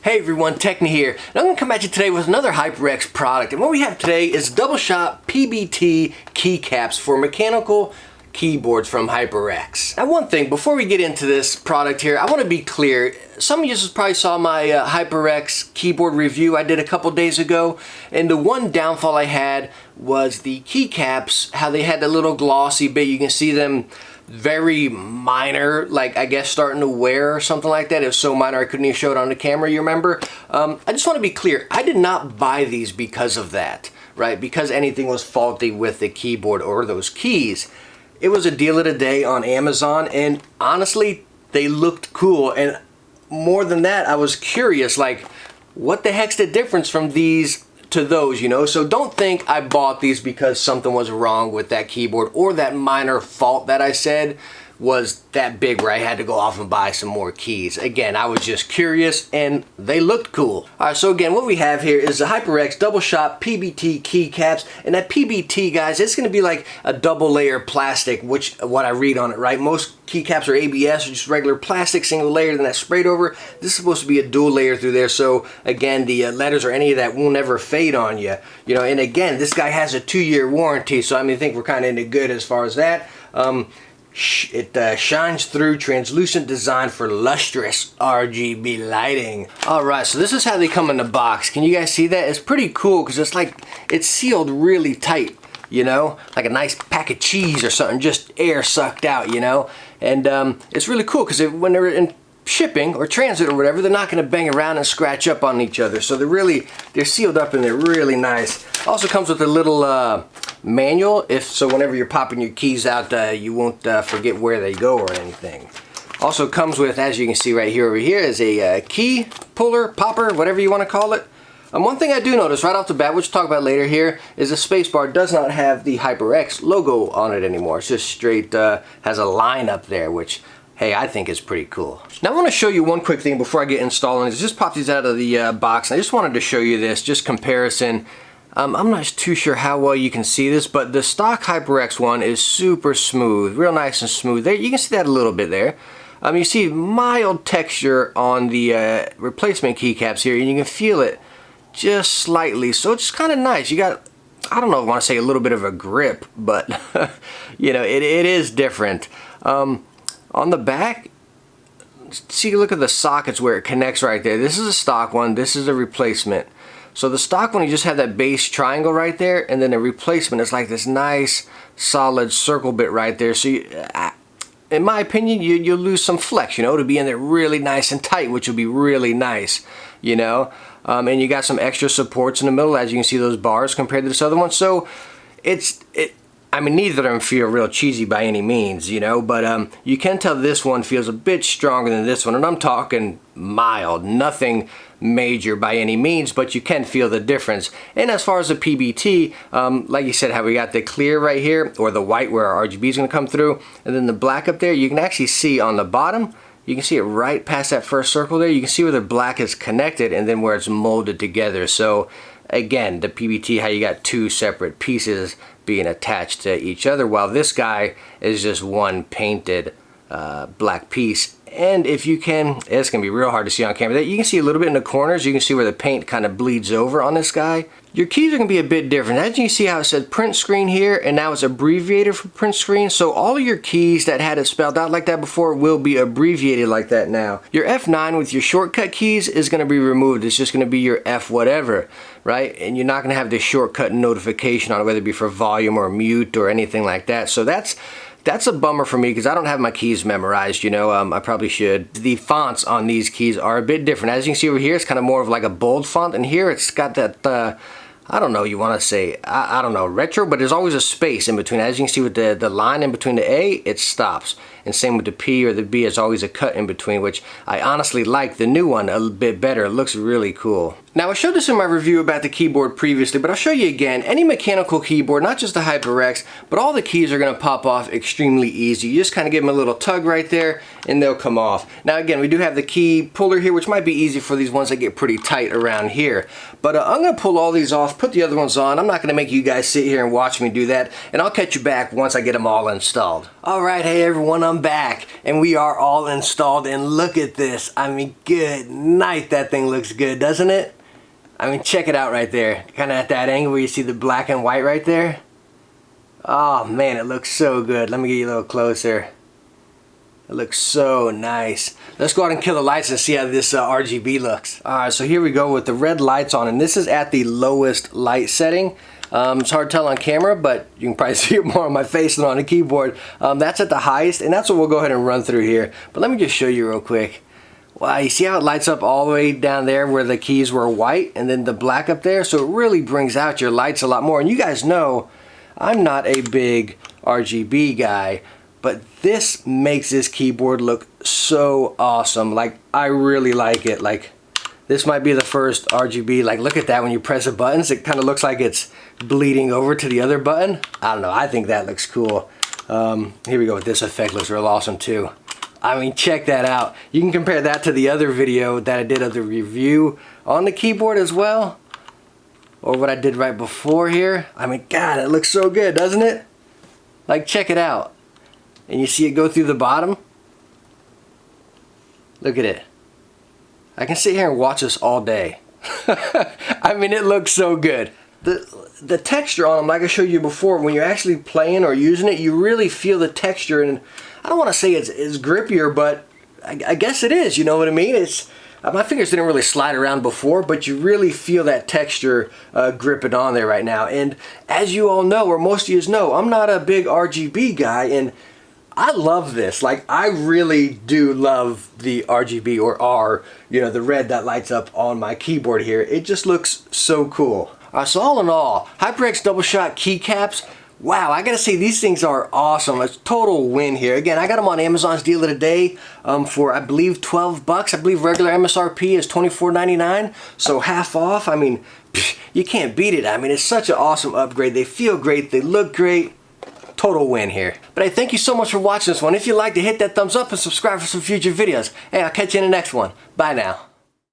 Hey everyone, Techni here, and I'm going to come at you today with another HyperX product. And what we have today is double shot PBT keycaps for mechanical keyboards from HyperX. Now one thing, before we get into this product here, I want to be clear. Some of you probably saw my HyperX keyboard review I did a couple days ago, and the one downfall I had was the keycaps, how they had the little glossy bit. You can see them very minor, like I guess starting to wear or something like that. It was so minor I couldn't even show it on the camera, you remember? I just want to be clear, I did not buy these because of that, right? Because anything was faulty with the keyboard or those keys. It was a deal of the day on Amazon, and honestly, they looked cool. And more than that, I was curious, like, what the heck's the difference from these to those, you know? So don't think I bought these because something was wrong with that keyboard, or that minor fault that I said was that big where I had to go off and buy some more keys. Again, I was just curious and they looked cool. Alright, so again, what we have here is the HyperX Double Shot PBT keycaps, and that PBT, guys, it's going to be like a double layer plastic, which what I read on it, right? Most keycaps are ABS, or just regular plastic, single layer, then that's sprayed over. This is supposed to be a dual layer through there, so again, the letters or any of that will never fade on you. You know, and again, this guy has a 2-year warranty, so I mean, I think we're kind of in the good as far as that. It shines through, translucent design for lustrous RGB lighting. Alright, so this is how they come in the box. Can you guys see that? It's pretty cool because it's like, it's sealed really tight, you know? Like a nice pack of cheese or something, just air sucked out, you know? And it's really cool because when they're in shipping or transit or whatever, they're not going to bang around and scratch up on each other. So they're sealed up and they're really nice. Also comes with a little manual, so whenever you're popping your keys out, you won't forget where they go or anything. Also comes with, as you can see right here over here, is a key puller, popper, whatever you want to call it. One thing I do notice right off the bat, which we'll talk about later here, is the spacebar does not have the HyperX logo on it anymore. It's just straight, has a line up there, which, hey, I think is pretty cool. Now I want to show you one quick thing before I get installing this. Just pop these out of the box, and I just wanted to show you this, just comparison. I'm not too sure how well you can see this, but the stock HyperX one is super smooth, real nice and smooth. There, you can see that a little bit there. You see mild texture on the replacement keycaps here, and you can feel it just slightly, so it's kind of nice. You got, I don't know if I want to say a little bit of a grip, but you know, it is different. On the back, see, look at the sockets where it connects right there. This is a stock one, this is a replacement. So the stock one, you just have that base triangle right there, and then the replacement is like this nice solid circle bit right there. So you, in my opinion, you'll lose some flex, you know, to be in there really nice and tight, which will be really nice, you know. And you got some extra supports in the middle, as you can see those bars compared to this other one. So I mean, neither of them feel real cheesy by any means, you know, but you can tell this one feels a bit stronger than this one, and I'm talking mild, nothing major by any means, but you can feel the difference. And as far as the PBT, like you said, how we got the clear right here, or the white where our RGB is going to come through, and then the black up there, you can actually see on the bottom, you can see it right past that first circle there, you can see where the black is connected and then where it's molded together. So again, the PBT, how you got two separate pieces being attached to each other, while this guy is just one painted black piece. And if you can, it's going to be real hard to see on camera, you can see a little bit in the corners, you can see where the paint kind of bleeds over on this guy. Your keys are going to be a bit different. As you can see how it said print screen here, and now it's abbreviated for print screen. So all of your keys that had it spelled out like that before will be abbreviated like that now. Your F9 with your shortcut keys is going to be removed. It's just going to be your F whatever, right? And you're not going to have this shortcut notification on it, whether it be for volume or mute or anything like that. So that's a bummer for me because I don't have my keys memorized, you know. I probably should. The fonts on these keys are a bit different. As you can see over here, it's kind of more of like a bold font, and here it's got that, I don't know, you want to say, I don't know, retro, but there's always a space in between. As you can see with the line in between the A, it stops. And same with the P or the B, it's always a cut in between, which I honestly like the new one a bit better. It looks really cool. Now, I showed this in my review about the keyboard previously, but I'll show you again. Any mechanical keyboard, not just the HyperX, but all the keys are going to pop off extremely easy. You just kind of give them a little tug right there, and they'll come off. Now, again, we do have the key puller here, which might be easy for these ones that get pretty tight around here. But I'm going to pull all these off, put the other ones on. I'm not going to make you guys sit here and watch me do that, and I'll catch you back once I get them all installed. All right, hey everyone, I'm back and we are all installed, and look at this. I mean, good night, that thing looks good, doesn't it? I mean, check it out right there. Kind of at that angle where you see the black and white right there. Oh man, it looks so good. Let me get you a little closer. It looks so nice. Let's go out and kill the lights and see how this RGB looks. Alright, so here we go with the red lights on, and this is at the lowest light setting. It's hard to tell on camera, but you can probably see it more on my face than on the keyboard. That's at the highest, and that's what we'll go ahead and run through here. But let me just show you real quick. Wow, you see how it lights up all the way down there where the keys were white and then the black up there? So it really brings out your lights a lot more. And you guys know I'm not a big RGB guy, but this makes this keyboard look so awesome. Like, I really like it. Like, this might be the first RGB. Like, look at that. When you press the buttons, it kind of looks like it's bleeding over to the other button. I don't know. I think that looks cool. Here we go with this effect. Looks real awesome too. I mean, check that out. You can compare that to the other video that I did of the review on the keyboard as well, or what I did right before here. I mean, God, it looks so good, doesn't it? Like, check it out. And you see it go through the bottom? Look at it. I can sit here and watch this all day. I mean, it looks so good. The texture on them, like I showed you before, when you're actually playing or using it, you really feel the texture. And I don't want to say it's grippier, but I guess it is, you know what I mean? It's my fingers didn't really slide around before, but you really feel that texture gripping on there right now. And as you all know, or most of you know, I'm not a big RGB guy, and I love this. Like, I really do love the RGB, or R, you know, the red that lights up on my keyboard here. It just looks so cool. So all in all, HyperX Double Shot Keycaps, wow, I gotta say, these things are awesome. It's a total win here. Again, I got them on Amazon's deal of the day for, I believe, 12 bucks. I believe regular MSRP is $24.99, so half off. I mean, you can't beat it. I mean, it's such an awesome upgrade. They feel great. They look great. Total win here. But hey, thank you so much for watching this one. If you liked it, hit that thumbs up and subscribe for some future videos. Hey, I'll catch you in the next one. Bye now.